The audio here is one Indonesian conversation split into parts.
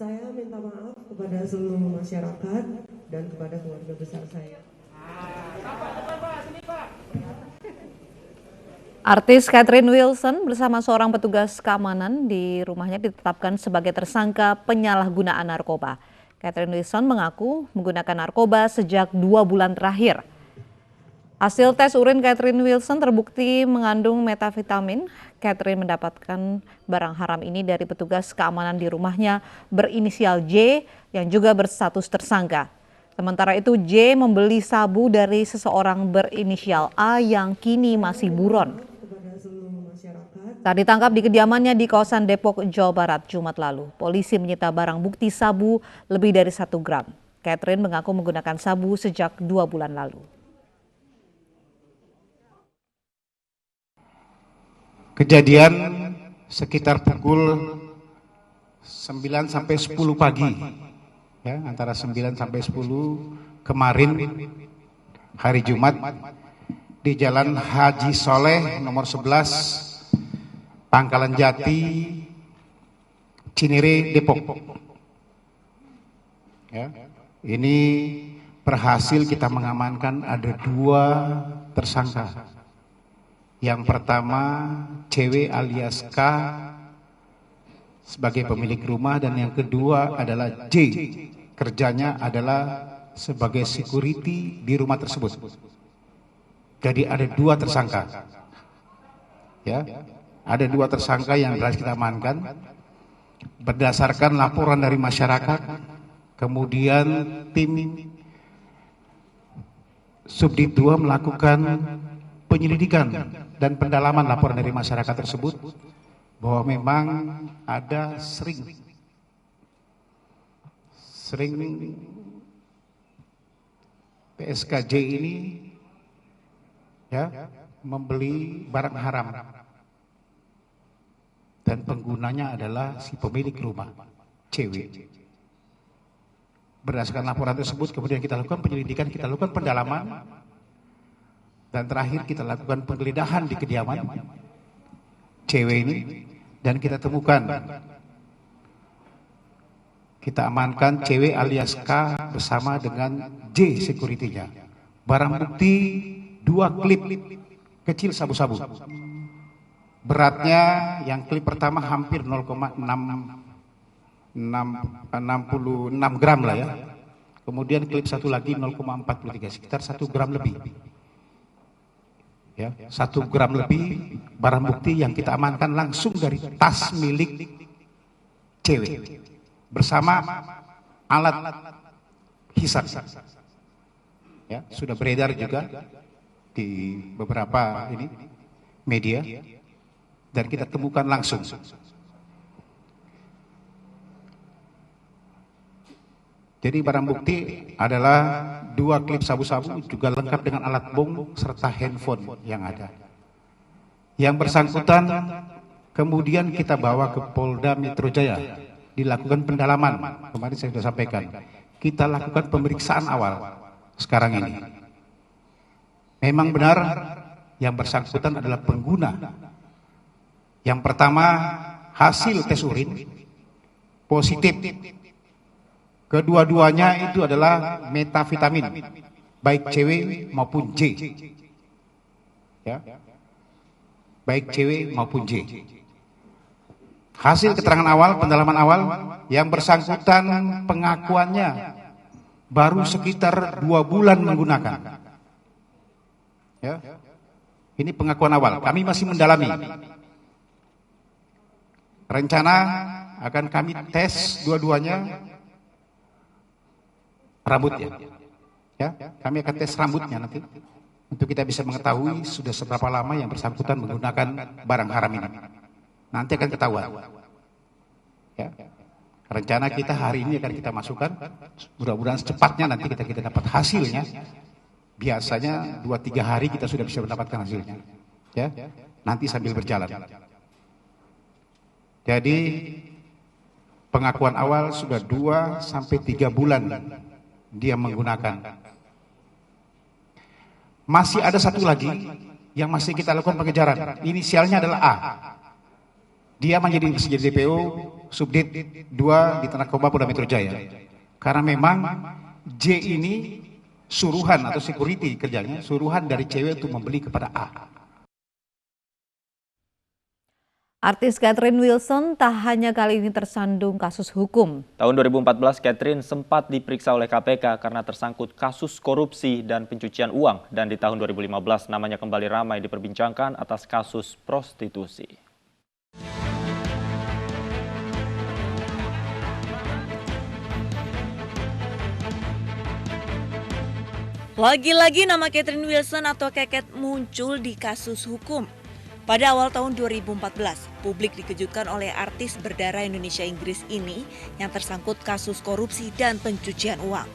Saya minta maaf kepada seluruh masyarakat dan kepada keluarga besar saya. Artis Catherine Wilson bersama seorang petugas keamanan di rumahnya ditetapkan sebagai tersangka penyalahgunaan narkoba. Catherine Wilson mengaku menggunakan narkoba sejak 2 bulan terakhir. Hasil tes urin Catherine Wilson terbukti mengandung metafetamin. Catherine mendapatkan barang haram ini dari petugas keamanan di rumahnya berinisial J yang juga berstatus tersangka. Sementara itu J membeli sabu dari seseorang berinisial A yang kini masih buron. Saat ditangkap di kediamannya di kawasan Depok, Jawa Barat, Jumat lalu, polisi menyita barang bukti sabu lebih dari 1 gram. Catherine mengaku menggunakan sabu sejak 2 bulan lalu. Kejadian sekitar pukul 9 sampai 10 pagi, ya, antara 9 sampai 10 kemarin hari Jumat di Jalan Haji Soleh nomor 11 Pangkalan Jati, Cinere, Depok. Ya, ini berhasil kita mengamankan ada 2 tersangka. Yang pertama cewek alias K sebagai pemilik rumah, dan yang kedua adalah J, kerjanya adalah sebagai security di rumah tersebut. Jadi ada 2 tersangka. Ya, ada 2 tersangka yang berhasil kita amankan berdasarkan laporan dari masyarakat. Kemudian tim Subdit 2 melakukan penyelidikan dan pendalaman laporan dari masyarakat tersebut bahwa memang ada sering PSKJ ini, ya, membeli barang haram dan penggunanya adalah si pemilik rumah, cewek. Berdasarkan laporan tersebut kemudian kita lakukan penyelidikan, kita lakukan pendalaman, dan terakhir kita lakukan penggeledahan di kediaman cewek ini, dan kita temukan, kita amankan cewek alias K bersama dengan J security-nya. Barang bukti 2 klip kecil sabu-sabu. Beratnya yang klip pertama hampir 0,66 gram lah ya. Kemudian klip satu lagi 0,43, sekitar 1 gram lebih. Ya, 1 gram lebih barang bukti yang kita amankan langsung dari tas milik cewek bersama alat hisap. Ya, sudah beredar juga di beberapa media dan kita temukan langsung. Jadi barang bukti adalah 2 klip sabu-sabu juga lengkap dengan alat bom serta handphone yang ada. Yang bersangkutan kemudian kita bawa ke Polda Metro Jaya, dilakukan pendalaman. Kemarin saya sudah sampaikan, kita lakukan pemeriksaan awal sekarang ini. Memang benar yang bersangkutan adalah pengguna. Yang pertama hasil tes urin positif. Kedua-duanya itu adalah metafetamin, baik cewek maupun J. Ya, baik cewek maupun J. Hasil keterangan awal, pendalaman awal, yang bersangkutan pengakuannya baru sekitar 2 bulan menggunakan. Ya, ini pengakuan awal. Kami masih mendalami. Rencana akan kami tes dua-duanya rambutnya, ya, kami akan tes rambutnya nanti untuk kita bisa mengetahui sudah seberapa lama yang bersangkutan menggunakan barang haram ini. Nanti akan ketahuan. Ya, rencana kita hari ini akan kita masukkan, mudah-mudahan secepatnya nanti kita dapat hasilnya. Biasanya 2-3 hari kita sudah bisa mendapatkan hasilnya. Ya, nanti sambil berjalan. Jadi pengakuan awal sudah 2 sampai 3 bulan dia menggunakan. Masih ada satu lagi yang masih kita lakukan pengejaran. Inisialnya adalah A. Dia menjadi DPO Subdit 2 di Narkoba Polda Metro Jaya. Karena memang J ini suruhan atau security kerjanya, suruhan dari cewek untuk membeli kepada A. Artis Catherine Wilson tak hanya kali ini tersandung kasus hukum. Tahun 2014, Catherine sempat diperiksa oleh KPK karena tersangkut kasus korupsi dan pencucian uang. Dan di tahun 2015, namanya kembali ramai diperbincangkan atas kasus prostitusi. Lagi-lagi nama Catherine Wilson atau Keket muncul di kasus hukum. Pada awal tahun 2014, publik dikejutkan oleh artis berdarah Indonesia-Inggris ini yang tersangkut kasus korupsi dan pencucian uang.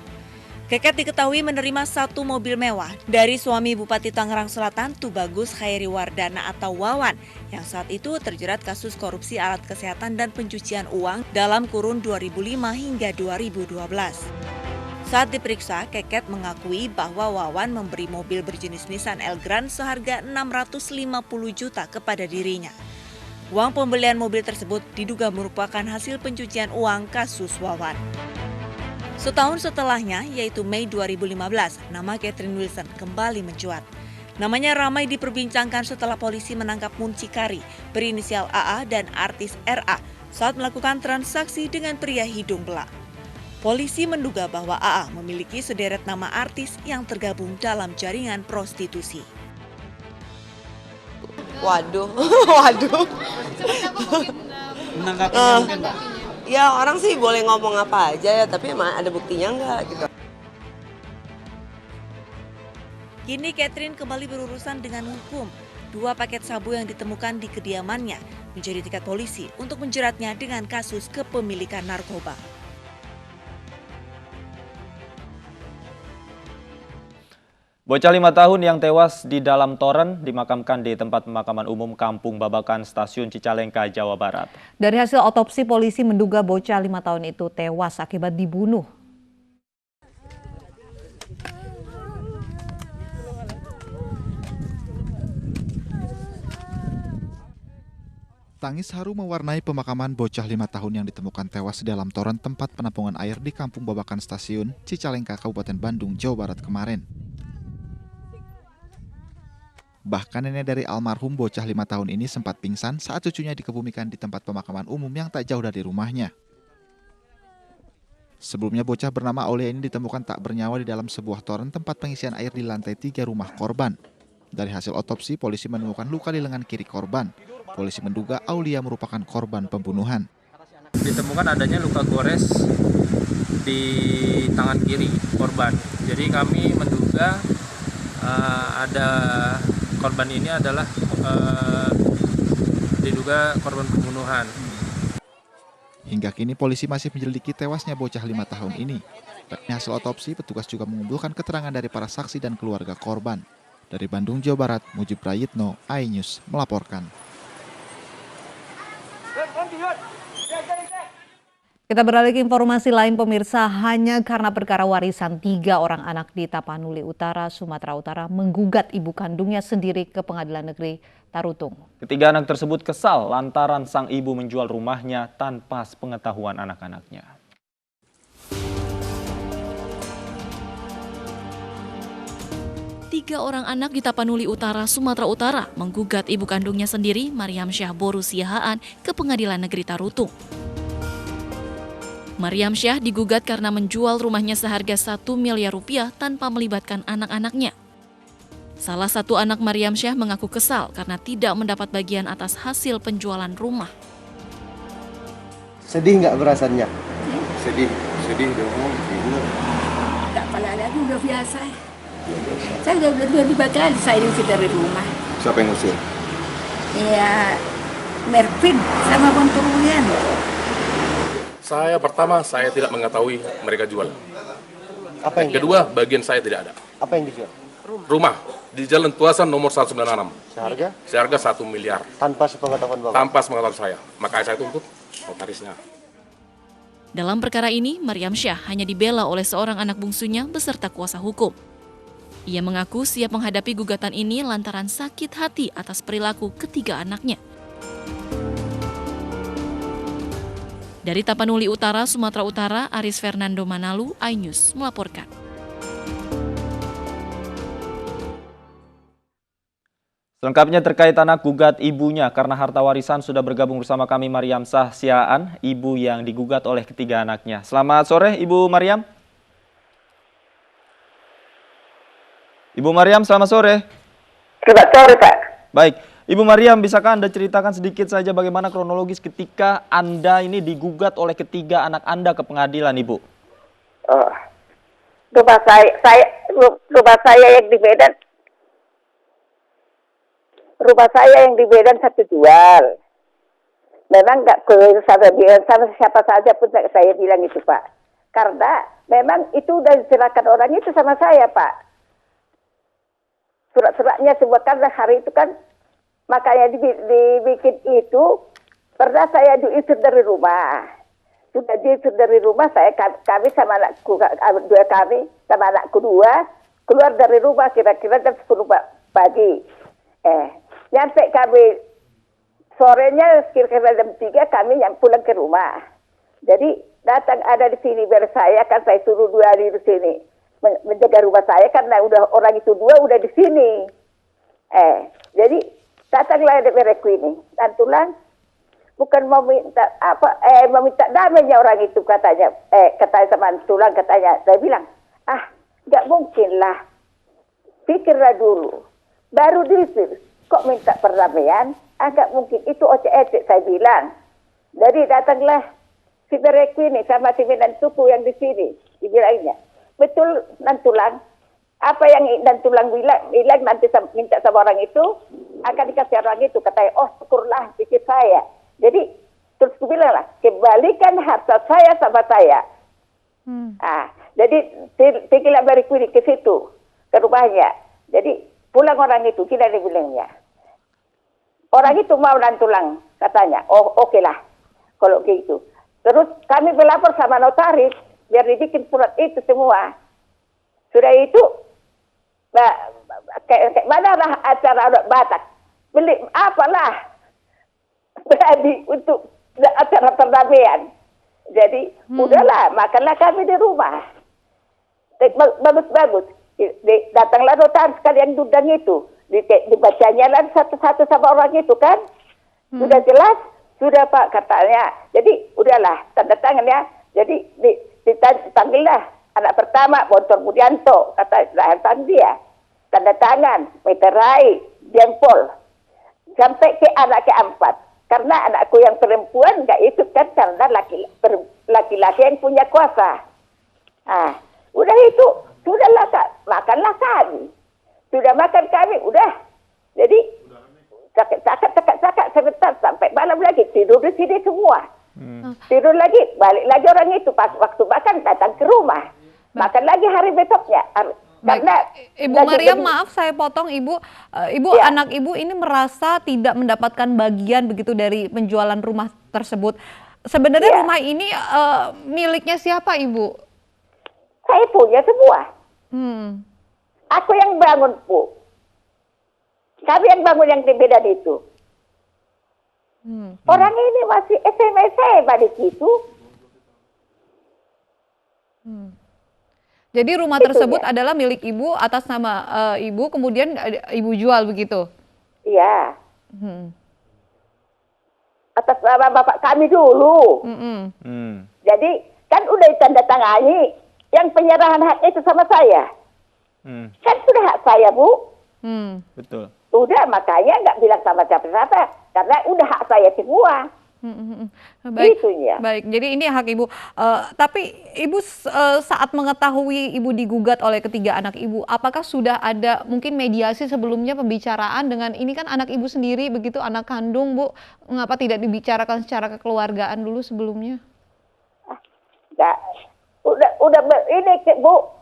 Keket diketahui menerima 1 mobil mewah dari suami Bupati Tangerang Selatan Tubagus Khairi Wardana atau Wawan yang saat itu terjerat kasus korupsi alat kesehatan dan pencucian uang dalam kurun 2005 hingga 2012. Saat diperiksa, Keket mengakui bahwa Wawan memberi mobil berjenis Nissan Elgrand seharga 650 juta kepada dirinya. Uang pembelian mobil tersebut diduga merupakan hasil pencucian uang kasus Wawan. Setahun setelahnya, yaitu Mei 2015, nama Catherine Wilson kembali mencuat. Namanya ramai diperbincangkan setelah polisi menangkap muncikari berinisial AA dan artis RA saat melakukan transaksi dengan pria hidung belang. Polisi menduga bahwa AA memiliki sederet nama artis yang tergabung dalam jaringan prostitusi. Waduh. Ya orang sih boleh ngomong apa aja ya, tapi emang ada buktinya enggak gitu. Kini Catherine kembali berurusan dengan hukum. 2 paket sabu yang ditemukan di kediamannya menjadi tiket polisi untuk menjeratnya dengan kasus kepemilikan narkoba. Bocah 5 tahun yang tewas di dalam toren dimakamkan di tempat pemakaman umum Kampung Babakan, Stasiun Cicalengka, Jawa Barat. Dari hasil otopsi, polisi menduga bocah 5 tahun itu tewas akibat dibunuh. Tangis haru mewarnai pemakaman bocah 5 tahun yang ditemukan tewas di dalam toren tempat penampungan air di Kampung Babakan Stasiun Cicalengka, Kabupaten Bandung, Jawa Barat kemarin. Bahkan nenek dari almarhum bocah 5 tahun ini sempat pingsan saat cucunya dikebumikan di tempat pemakaman umum yang tak jauh dari rumahnya. Sebelumnya bocah bernama Aulia ini ditemukan tak bernyawa di dalam sebuah toren tempat pengisian air di lantai 3 rumah korban. Dari hasil otopsi, polisi menemukan luka di lengan kiri korban. Polisi menduga Aulia merupakan korban pembunuhan. Ditemukan adanya luka gores di tangan kiri korban. Jadi kami menduga ada korban ini adalah diduga korban pembunuhan. Hingga kini polisi masih menyelidiki tewasnya bocah 5 tahun ini. Dari hasil otopsi, petugas juga mengumpulkan keterangan dari para saksi dan keluarga korban. Dari Bandung, Jawa Barat, Mujib Prayitno, iNews melaporkan. Kita beralih ke informasi lain, pemirsa. Hanya karena perkara warisan, 3 orang anak di Tapanuli Utara, Sumatera Utara menggugat ibu kandungnya sendiri ke Pengadilan Negeri Tarutung. Ketiga anak tersebut kesal lantaran sang ibu menjual rumahnya tanpa sepengetahuan anak-anaknya. Tiga orang anak di Tapanuli Utara, Sumatera Utara menggugat ibu kandungnya sendiri, Mariam Syah Boru Siahaan, ke Pengadilan Negeri Tarutung. Mariam Syah digugat karena menjual rumahnya seharga 1 miliar rupiah tanpa melibatkan anak-anaknya. Salah satu anak Mariam Syah mengaku kesal karena tidak mendapat bagian atas hasil penjualan rumah. Sedih nggak perasaannya? Sedih dong. Nggak pernah lagi, udah biasa. Saya udah 2 kali saya diusir dari rumah. Siapa yang ngusir? Ya, Mervin sama Bontorulian. Saya tidak mengetahui mereka jual. Apa yang kedua, bagian saya tidak ada. Apa yang dijual? Rumah di Jalan Tuasan nomor 196. Seharga? Seharga 1 miliar. Tanpa sepengetahuan Bapak? Tanpa sepengetahuan saya. Makanya saya tuntut notarisnya. Dalam perkara ini, Mariam Syah hanya dibela oleh seorang anak bungsunya beserta kuasa hukum. Ia mengaku siap menghadapi gugatan ini lantaran sakit hati atas perilaku ketiga anaknya. Dari Tapanuli Utara, Sumatera Utara, Aris Fernando Manalu, iNews melaporkan. Selengkapnya terkait anak gugat ibunya karena harta warisan sudah bergabung bersama kami Mariam Sah Siaan, ibu yang digugat oleh ketiga anaknya. Selamat sore Ibu Mariam. Ibu Mariam, selamat sore. Selamat sore, Pak. Baik, Ibu Mariam, bisakah Anda ceritakan sedikit saja bagaimana kronologis ketika Anda ini digugat oleh ketiga anak Anda ke pengadilan, Ibu? Oh, rumah saya yang di Medan. Rumah saya yang di Medan satu jual. Memang nggak sama siapa saja pun saya bilang itu, Pak. Karena memang itu udah diserahkan orang itu sama saya, Pak. Surat-suratnya semua kan hari itu kan, makanya dibikin itu, pernah saya diusir dari rumah. Sudah diusir dari rumah, kami sama anakku, sama anakku dua, keluar dari rumah kira-kira jam 10 pagi. Nyampe kami, sorenya kira-kira jam 3 kami pulang ke rumah. Jadi datang ada di sini biar saya, kan saya suruh dua di sini menjaga rumah saya karena udah orang itu dua udah di sini. Jadi datanglah DPR-ku ini dan tulang bukan mau minta mau minta damainya orang itu katanya. Katanya sama tulang katanya. Saya bilang, nggak mungkin lah. Pikirlah dulu. Baru diusir. Kok minta perdamaian? Nggak mungkin. Itu ocek-ocek saya bilang. Jadi datanglah si DPR-ku ini sama si Medan Suku yang di sini. Dibilangnya. Betul, Nantulang. Apa yang Nantulang bilang nanti minta sama orang itu, akan dikasih orang itu. Katanya, oh syukurlah pikir saya. Jadi, terus aku bilang lah, kembalikan harta saya sama saya. Jadi, tinggilah bariku ke situ, ke rumahnya. Jadi, pulang orang itu, tidak ada bilangnya. Orang itu mau Nantulang, katanya. Oh, oke lah, kalau gitu. Terus kami melapor sama notaris, biar dibikin surat itu semua. Sudah itu, kayak mana lah acara adat Batak. Beli apalah. Berani untuk acara perdamaian. Jadi, udahlah, makanlah kami di rumah. Bagus-bagus. Datanglah notaris sekalian dudang itu. Dibacanya lah satu-satu sama orang itu kan. Sudah jelas? Sudah Pak, katanya. Jadi, udahlah, tanda tangan ya. Jadi, dipanggillah anak pertama Bontor Budianto, kata dia, tanda tangan, meterai, jempol, sampai ke anak keempat. Karena anakku yang perempuan nggak ikut kan karena laki-laki yang punya kuasa. Udah itu, sudahlah Kak, makanlah kami, sudah makan kami, udah. Jadi cakap sebentar sampai malam lagi tidur di sini semua. Tidur lagi, balik lagi orang itu pas waktu makan datang ke rumah. Makan lagi hari besoknya. Karena Ibu Mariam, maaf saya potong Ibu. Anak Ibu ini merasa tidak mendapatkan bagian begitu dari penjualan rumah tersebut. Sebenarnya rumah ini miliknya siapa Ibu? Saya punya semua. Aku yang bangun, Bu. Kami yang bangun yang di Medan itu. Orang ini masih SMA di situ. Jadi rumah tersebut adalah milik Ibu atas nama Ibu, kemudian Ibu jual begitu? Iya. Atas nama bapak kami dulu. Jadi kan udah ditandatangani yang penyerahan hak itu sama saya. Kan sudah hak saya, Bu. Betul. Udah, makanya nggak bilang sama siapa-siapa. Karena udah hak saya semua. Baik, baik. Jadi ini hak Ibu. Tapi Ibu saat mengetahui Ibu digugat oleh ketiga anak Ibu, apakah sudah ada mungkin mediasi sebelumnya pembicaraan dengan ini kan anak Ibu sendiri begitu, anak kandung Bu, mengapa tidak dibicarakan secara kekeluargaan dulu sebelumnya? Nggak, udah ini Bu,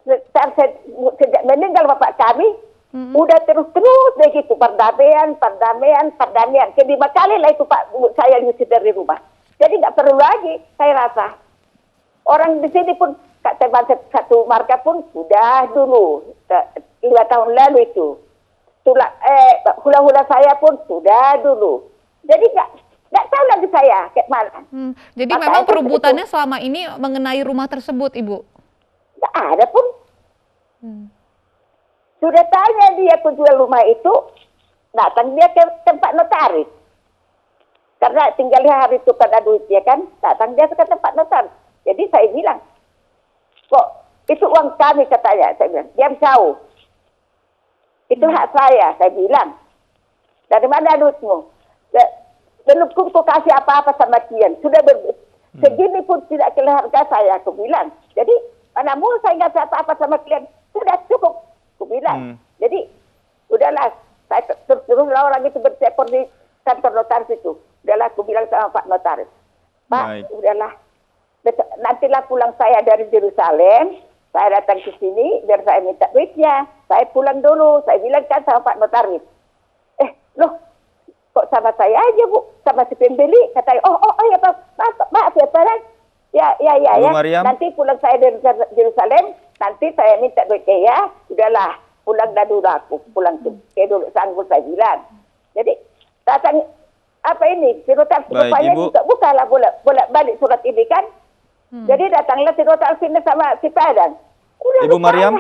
sejak meninggal bapak kami. Udah terus-terus begitu perdamaian. Kedua kali lah itu Pak saya diusir dari rumah. Jadi nggak perlu lagi saya rasa. Orang di sini pun teman satu marga pun sudah dulu 2 tahun lalu itu. Hula-hula saya pun sudah dulu. Jadi nggak tahu lagi saya kayak mana. Jadi Maka memang itu- perebutannya selama ini mengenai rumah tersebut, Ibu? Nggak ada pun. Sudah tanya dia penjual rumah itu, datang dia ke tempat notaris. Karena tinggal hari itu kan ada duit dia kan, datang dia ke tempat notaris. Jadi saya bilang, kok itu uang kami katanya. Saya bilang, diam kau. Itu hak saya bilang. Dari mana duitmu? Belum kau kasih apa-apa sama Kian. Sudah segini pun tidak keluarga saya, aku bilang. Jadi, mana mau saya nggak kasih apa-apa sama Kian. Sudah cukup, aku bilang. Jadi, udahlah. Saya teruslah orang itu bertekor di kantor notaris itu. Udahlah, aku bilang sama Pak Notaris. Pak, udahlah. Nantilah pulang saya dari Yerusalem. Saya datang ke sini, biar saya minta duitnya. Saya pulang dulu. Saya bilang kan sama Pak Notaris. Loh, kok sama saya aja, Bu? Sama si pembeli. Katanya, oh ya, Pak, ya, Pak. Ya. Mariam. Nanti pulang saya dari Yerusalem, nanti saya minta duitnya ya. Udahlah, pulang dah dulu aku. Pulang tuh. Kayak dulu sanggup saya bilang. Jadi, datang, apa ini? Si notaris rupanya juga bukalah bolak balik surat ini kan. Jadi datanglah si notaris sini sama si Padang. Ibu Mariam,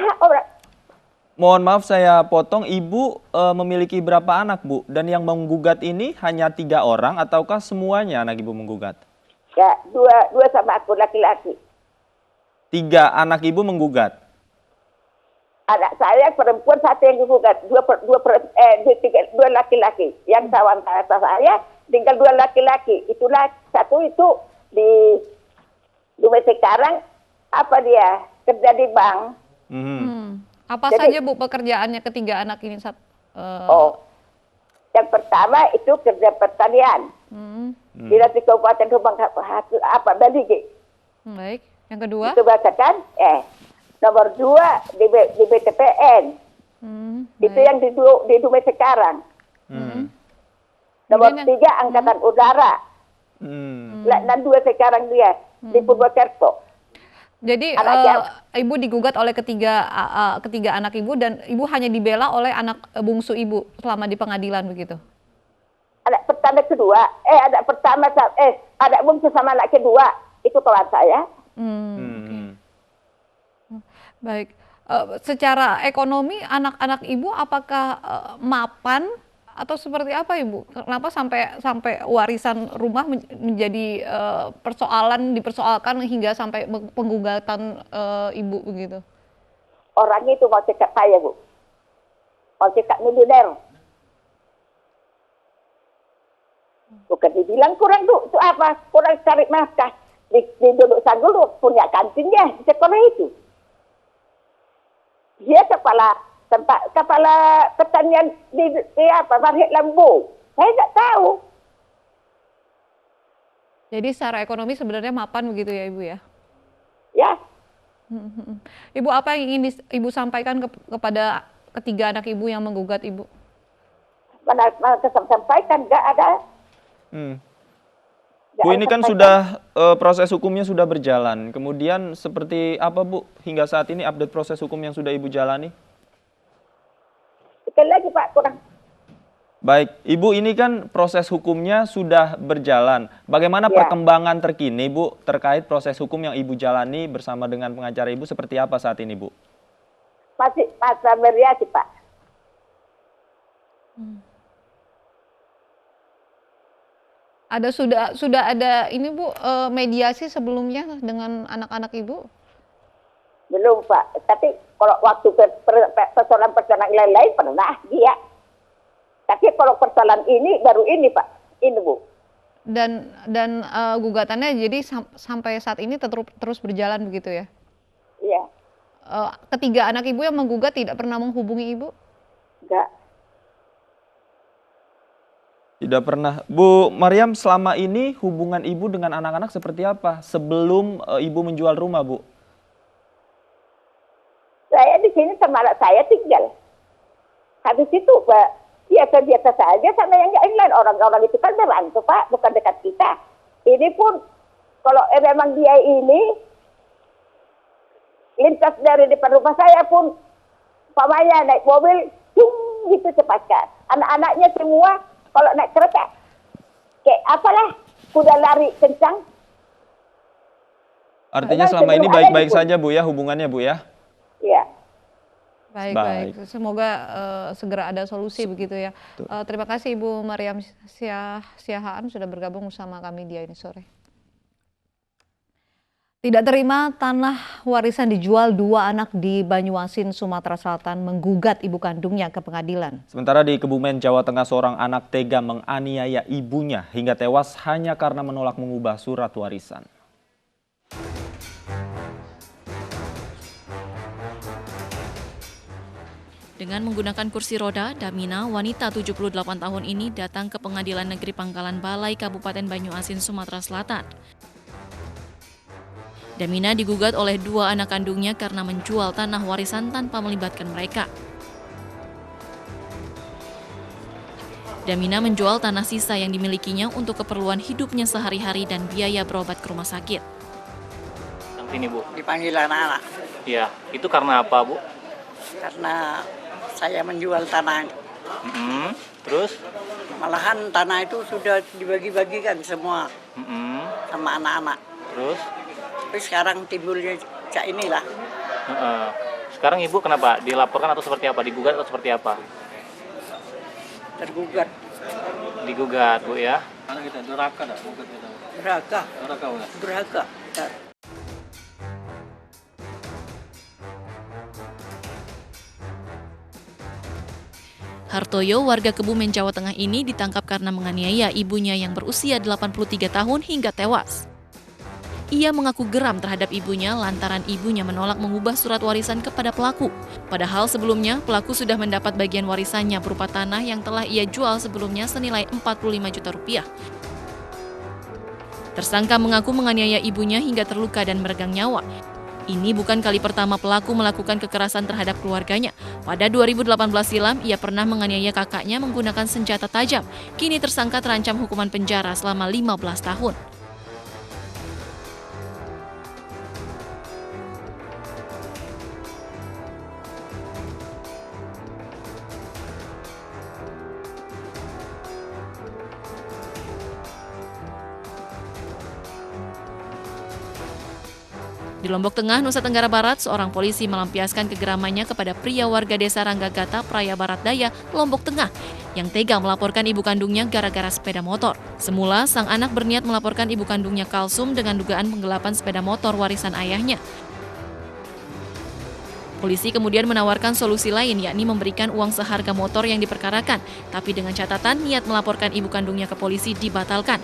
mohon maaf saya potong. Ibu memiliki berapa anak, Bu? Dan yang menggugat ini hanya 3 orang ataukah semuanya anak Ibu menggugat? Ya, dua sama aku laki-laki. 3 anak Ibu menggugat? Anak saya perempuan 1 yang digugat, dua laki-laki. Yang kawan saya tinggal 2 laki-laki. Itulah satu itu di rumah sekarang apa dia kerja di bank. Apa saja Bu pekerjaannya ketiga anak ini? Yang pertama itu kerja pertanian. Dinas di Kabupaten Rembang Bali. Baik. Yang kedua? Itu bacakan. Nomor 2 di BTPN. Itu yang di rumah sekarang. Nomor 3 Angkatan Udara. Dan 2 sekarang dia di Purwokerto. Jadi Ibu digugat oleh ketiga anak Ibu dan Ibu hanya dibela oleh anak bungsu Ibu selama di pengadilan begitu? Anak pertama kedua, anak bungsu sama anak kedua itu kawan saya. Baik. Secara ekonomi anak-anak Ibu apakah mapan atau seperti apa Ibu? Kenapa sampai warisan rumah menjadi dipersoalkan hingga sampai penggugatan Ibu begitu? Orangnya itu mau cekat saya, Bu. Mau cekat milioner. Bukan dibilang kurang tuh, itu apa? Kurang cari nafkah. Di duduk sanggul punya kantinnya di sekolah itu. Dia kepala pertanian di Marhit Lambu. Saya tidak tahu. Jadi secara ekonomi sebenarnya mapan begitu ya Ibu ya? Ya. Ibu apa yang ingin Ibu sampaikan kepada ketiga anak Ibu yang menggugat Ibu? Mana sampaikan nggak ada. Bu, ini kan sudah proses hukumnya sudah berjalan. Kemudian seperti apa Bu hingga saat ini update proses hukum yang sudah Ibu jalani? Sekali lagi Pak, kurang. Baik, Ibu ini kan proses hukumnya sudah berjalan. Bagaimana perkembangan terkini Bu terkait proses hukum yang Ibu jalani bersama dengan pengacara Ibu seperti apa saat ini Bu? Masih masa mediasi Pak. Sudah ada ini Bu mediasi sebelumnya dengan anak-anak Ibu? Belum Pak, tapi kalau waktu persoalan lain-lain pernah dia. Tapi kalau persoalan ini baru ini Pak, ini Bu. Dan gugatannya jadi sampai saat ini terus berjalan begitu ya? Iya. Ketiga anak Ibu yang menggugat tidak pernah menghubungi Ibu? Enggak. Tidak pernah. Bu Mariam, selama ini hubungan Ibu dengan anak-anak seperti apa sebelum Ibu menjual rumah, Bu? Saya di sini sama anak saya tinggal. Habis itu Pak, biasa-biasa saja sama yang lain. Orang-orang itu kan merantau Pak, bukan dekat kita. Ini pun kalau memang dia ini lintas dari depan rumah saya pun, pamannya naik mobil, gitu cepatkan. Anak-anaknya semua kalau naik kereta, kayak apalah, kuda lari kencang. Artinya selama ini baik-baik saja Bu ya hubungannya Bu ya? Iya. Baik. Semoga segera ada solusi begitu ya. Terima kasih Ibu Mariam Siahaan sudah bergabung bersama kami di ini sore. Tidak terima tanah warisan dijual, 2 anak di Banyuasin, Sumatera Selatan menggugat ibu kandungnya ke pengadilan. Sementara di Kebumen, Jawa Tengah, seorang anak tega menganiaya ibunya hingga tewas hanya karena menolak mengubah surat warisan. Dengan menggunakan kursi roda, Damina, wanita 78 tahun ini datang ke Pengadilan Negeri Pangkalan Balai Kabupaten Banyuasin, Sumatera Selatan. Damina digugat oleh 2 anak kandungnya karena menjual tanah warisan tanpa melibatkan mereka. Damina menjual tanah sisa yang dimilikinya untuk keperluan hidupnya sehari-hari dan biaya berobat ke rumah sakit. Sini Bu. Dipanggil anak-anak. Iya, itu karena apa Bu? Karena saya menjual tanah. Terus? Malahan tanah itu sudah dibagi-bagikan semua sama anak-anak. Terus? Tapi sekarang timbulnya cak inilah. Sekarang Ibu kenapa? Dilaporkan atau seperti apa? Digugat atau seperti apa? Tergugat. Digugat Bu ya? Anak kita durhaka dah. Durhaka. Durhaka. Hartoyo, warga Kebumen, Jawa Tengah ini ditangkap karena menganiaya ibunya yang berusia 83 tahun hingga tewas. Ia mengaku geram terhadap ibunya lantaran ibunya menolak mengubah surat warisan kepada pelaku. Padahal sebelumnya pelaku sudah mendapat bagian warisannya berupa tanah yang telah ia jual sebelumnya senilai 45 juta rupiah. Tersangka mengaku menganiaya ibunya hingga terluka dan meregang nyawa. Ini bukan kali pertama pelaku melakukan kekerasan terhadap keluarganya. Pada 2018 silam, ia pernah menganiaya kakaknya menggunakan senjata tajam. Kini tersangka terancam hukuman penjara selama 15 tahun. Di Lombok Tengah, Nusa Tenggara Barat, seorang polisi melampiaskan kegeramannya kepada pria warga desa Ranggagata, Praia Barat Daya, Lombok Tengah, yang tega melaporkan ibu kandungnya gara-gara sepeda motor. Semula, sang anak berniat melaporkan ibu kandungnya Kalsum dengan dugaan penggelapan sepeda motor warisan ayahnya. Polisi kemudian menawarkan solusi lain, yakni memberikan uang seharga motor yang diperkarakan, tapi dengan catatan niat melaporkan ibu kandungnya ke polisi dibatalkan.